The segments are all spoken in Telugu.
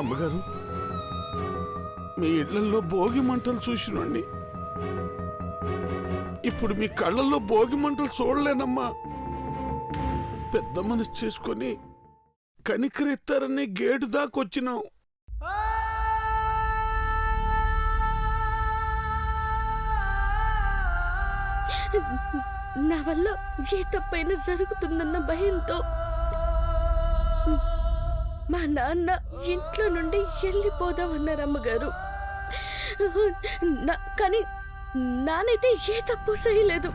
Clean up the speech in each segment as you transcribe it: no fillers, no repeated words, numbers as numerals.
అమ్మగారు, మీ ఇళ్లలో భోగి మంటలు చూసినండి, ఇప్పుడు మీ కళ్ళల్లో భోగి మంటలు చూడలేనమ్మా. పెద్ద మనసు చేసుకొని కనికరిస్తారని గేటు దాకొచ్చినావు. నా వల్ల ఏ తప్పైనా జరుగుతుందన్న భయంతో మా నాన్న ఇంట్లో నుండి వెళ్ళిపోదామన్నారు అమ్మగారు. కానీ నానైతే ఏ తప్పు చేయలేదు,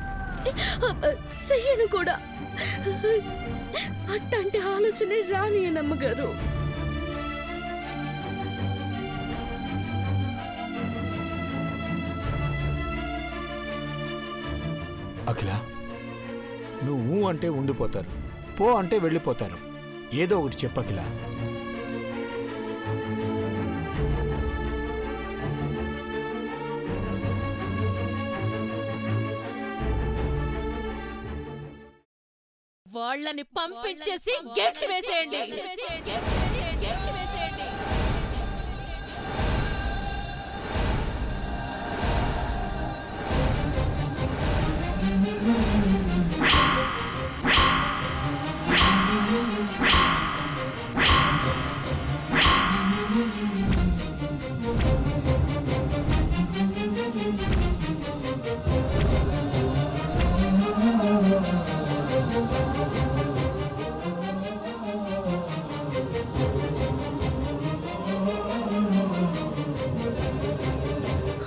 చెయ్యను కూడా. అట్టంటే ఆలోచనే రానియనమ్మగారు. అఖిల, నువ్వు అంటే ఉండిపోతారు, పో అంటే వెళ్ళిపోతారు. ఏదో ఒకటి చెప్పు అఖిల. వాళ్ళని పంపించేసి గేట్లు వేసేయండి.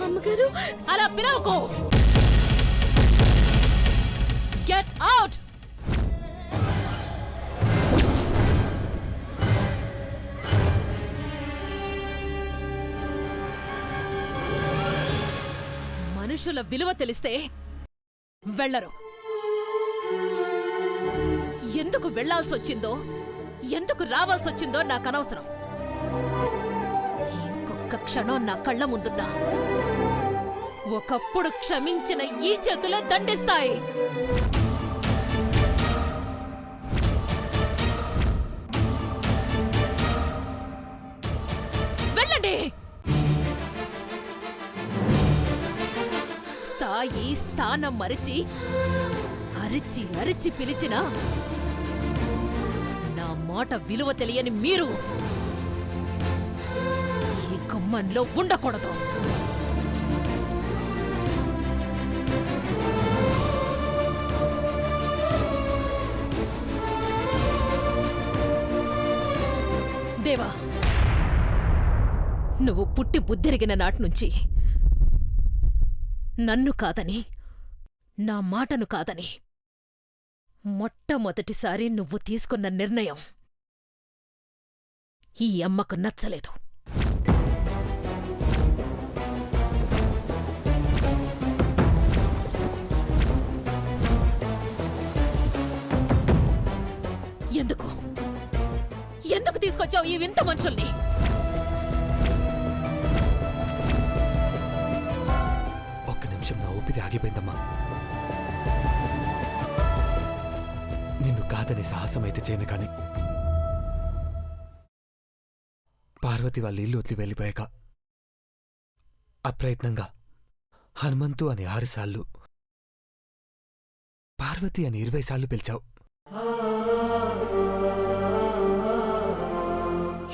అమ్మగారు, అలా పిలవకు. Get out. మనుషుల విలువ తెలిస్తే వెళ్ళరు. ఎందుకు వెళ్లాల్సొచ్చిందో, ఎందుకు రావాల్సొచ్చిందో నాకు అనవసరం. ఇంకొక క్షణం నా కళ్ళ ముందున్నా ఒకప్పుడు క్షమించిన ఈ చేతులే దండిస్తాయి. వెళ్ళండి. స్థాయి స్థానం మరిచి అరిచి అరిచి పిలిచిన నా మాట విలువ తెలియని మీరు ఈ గుమ్మంలో ఉండకూడదు. దేవా, నువ్వు పుట్టి బుద్ధిరిగిన నాటినుంచి నన్ను కాదని, నా మాటను కాదని మొట్టమొదటిసారి నువ్వు తీసుకున్న నిర్ణయం ఈ అమ్మకు నచ్చలేదు. ఎందుకు ఎందుకు తీసుకొచ్చావు ఈ వింత మనుషుల్ని? ఒక్క నిమిషం నా ఊపిరి ఆగిపోయిందమ్మా. నిన్ను కాదని సాహసమైతే చేయను కాని పార్వతి వాళ్ళ ఇల్లు వదిలి వెళ్ళిపోయాక అప్రయత్నంగా హనుమంతు అని 6 సార్లు, పార్వతి అని 20 సార్లు పిలిచావు.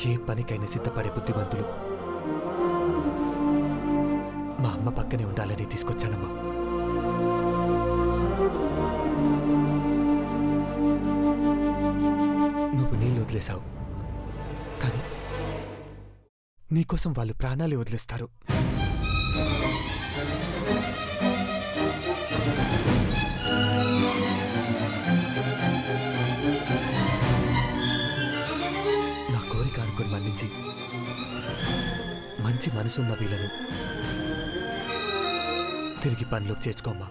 ఏ పనికైనా సిద్ధపడే బుద్ధిమంతులు మా అమ్మ పక్కనే ఉండాలని తీసుకొచ్చానమ్మా. నువ్వు నీళ్ళు వదిలేశావు, కానీ నీకోసం వాళ్ళు ప్రాణాలే వదిలేస్తారు. నా కోరిక అనుకుని మన్నించి మంచి మనసున్న వీళ్ళను తిరిగి పనిలోకి చేర్చుకోమ్మా.